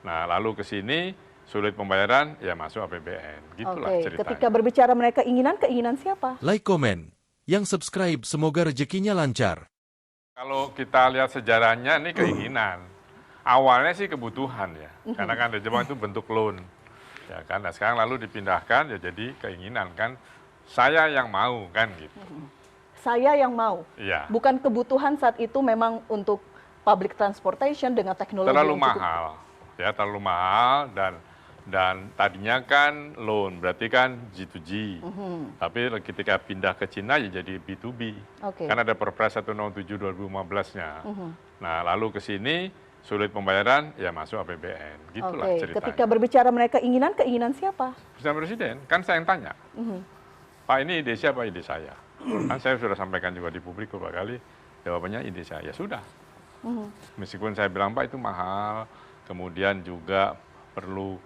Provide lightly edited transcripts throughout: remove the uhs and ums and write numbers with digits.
Nah, lalu ke sini sulit pembayaran, ya masuk APBN. Gitulah ceritanya. Ketika berbicara mereka keinginan siapa? Like, komen, yang subscribe semoga rezekinya lancar. Kalau kita lihat sejarahnya, ini keinginan. Awalnya sih kebutuhan ya, karena kan di Jepang itu bentuk loan. Ya kan, nah sekarang lalu dipindahkan ya jadi keinginan kan, saya yang mau kan gitu. Saya yang mau, Iya. Bukan kebutuhan saat itu memang untuk public transportation dengan teknologi Terlalu yang cukup mahal, ya terlalu mahal dan tadinya kan loan, berarti kan G2G. Tapi ketika pindah ke Cina ya jadi B2B. Kan ada Perpres 107 2015-nya. Nah, lalu ke sini sulit pembayaran, ya masuk APBN. Gitulah ceritanya. Ketika berbicara mereka keinginan siapa? Presiden, kan saya yang tanya. Pak, ini ide siapa? Ide saya. Kan saya sudah sampaikan juga di publik beberapa kali, jawabannya ide saya. Ya sudah. Meskipun saya bilang, Pak itu mahal, kemudian juga perlu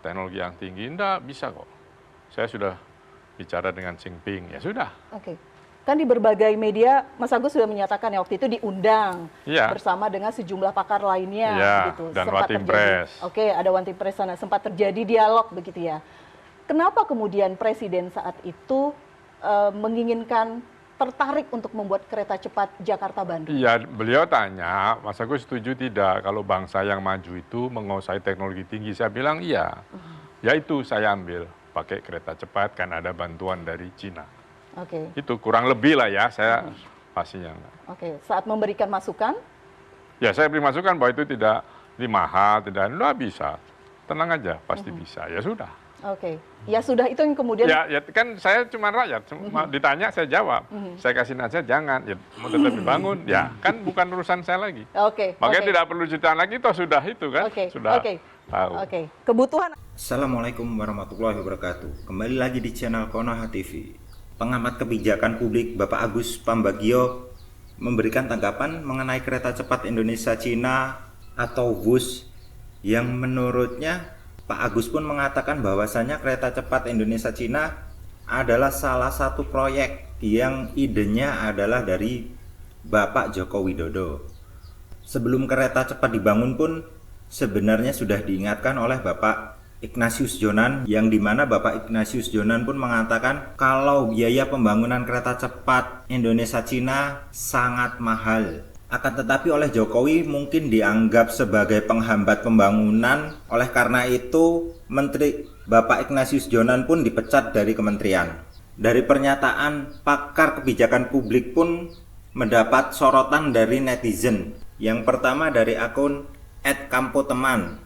teknologi yang tinggi, enggak bisa kok. Saya sudah bicara dengan Xi Jinping, ya sudah. Kan di berbagai media, Mas Agus sudah menyatakan ya waktu itu diundang bersama dengan sejumlah pakar lainnya, gitu. Dan Wantimpres. Ada Wantimpres sana, sempat terjadi dialog begitu ya. Kenapa kemudian Presiden saat itu menginginkan tertarik untuk membuat kereta cepat Jakarta-Bandung? Iya, beliau tanya, Mas Agus setuju tidak kalau bangsa yang maju itu menguasai teknologi tinggi? Saya bilang iya. Ya itu saya ambil, pakai kereta cepat kan ada bantuan dari Cina. Itu kurang lebih lah ya, saya pastinya enggak. Saat memberikan masukan? Ya saya beri masukan bahwa itu tidak mahal, tidak bisa. Tenang aja, pasti bisa. Ya sudah. Ya sudah itu yang kemudian... Ya kan saya cuma rakyat, ditanya saya jawab. Saya kasih nasihat jangan, ya mau tetap dibangun. Ya kan bukan urusan saya lagi. Makanya tidak perlu jutaan lagi, toh sudah itu kan. Sudah tahu. Kebutuhan... Assalamualaikum warahmatullahi wabarakatuh. Kembali lagi di channel Konoha TV. Pengamat kebijakan publik Bapak Agus Pambagio memberikan tanggapan mengenai kereta cepat Indonesia-Cina atau WUS yang menurutnya Pak Agus pun mengatakan bahwasannya kereta cepat Indonesia-Cina adalah salah satu proyek yang idenya adalah dari Bapak Joko Widodo. Sebelum kereta cepat dibangun pun sebenarnya sudah diingatkan oleh Bapak Ignatius Jonan, yang dimana Bapak Ignatius Jonan pun mengatakan kalau biaya pembangunan kereta cepat Indonesia-Cina sangat mahal. Akan tetapi oleh Jokowi mungkin dianggap sebagai penghambat pembangunan. Oleh karena itu, Menteri Bapak Ignatius Jonan pun dipecat dari kementerian. Dari pernyataan pakar kebijakan publik pun mendapat sorotan dari netizen. Yang pertama dari akun @kampoteman,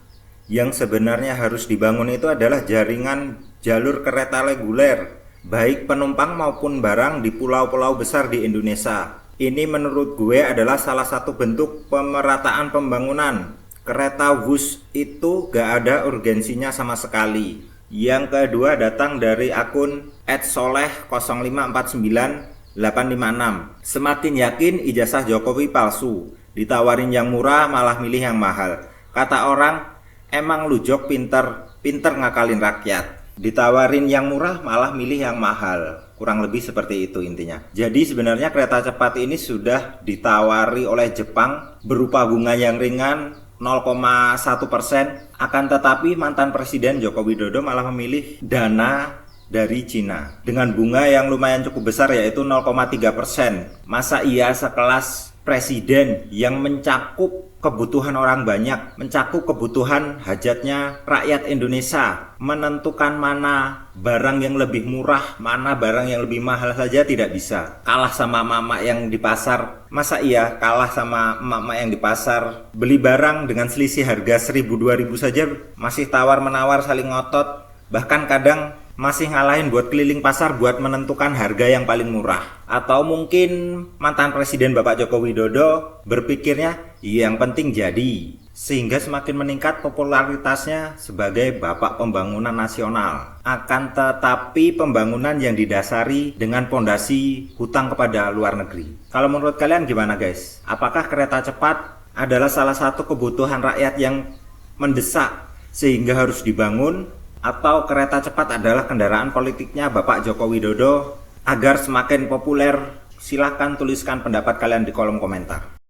yang sebenarnya harus dibangun itu adalah jaringan jalur kereta reguler, baik penumpang maupun barang di pulau-pulau besar di Indonesia. Ini menurut gue adalah salah satu bentuk pemerataan pembangunan. Kereta WUS itu gak ada urgensinya sama sekali. Yang kedua datang dari akun @soleh0549856. Semakin yakin ijazah Jokowi palsu, ditawarin yang murah malah milih yang mahal. Kata orang, emang lu Jok pinter ngakalin rakyat. Ditawarin yang murah malah milih yang mahal. Kurang lebih seperti itu intinya. Jadi sebenarnya kereta cepat ini sudah ditawari oleh Jepang berupa bunga yang ringan 0,1%. Akan tetapi mantan Presiden Joko Widodo malah memilih dana dari Cina dengan bunga yang lumayan cukup besar, yaitu 0,3%. Masa iya sekelas presiden yang mencakup kebutuhan orang banyak, mencakup kebutuhan hajatnya rakyat Indonesia, menentukan mana barang yang lebih murah, mana barang yang lebih mahal saja tidak bisa. Kalah sama emak-emak yang di pasar. Masa iya kalah sama emak-emak yang di pasar? Beli barang dengan selisih harga 1.000-2.000 saja masih tawar-menawar, saling ngotot. Bahkan kadang masih ngalahin buat keliling pasar buat menentukan harga yang paling murah. Atau mungkin mantan Presiden Bapak Joko Widodo berpikirnya yang penting jadi, sehingga semakin meningkat popularitasnya sebagai Bapak Pembangunan Nasional. Akan tetapi pembangunan yang didasari dengan pondasi hutang kepada luar negeri. Kalau menurut kalian gimana guys? Apakah kereta cepat adalah salah satu kebutuhan rakyat yang mendesak sehingga harus dibangun? Atau kereta cepat adalah kendaraan politiknya Bapak Joko Widodo agar semakin populer? Silahkan tuliskan pendapat kalian di kolom komentar.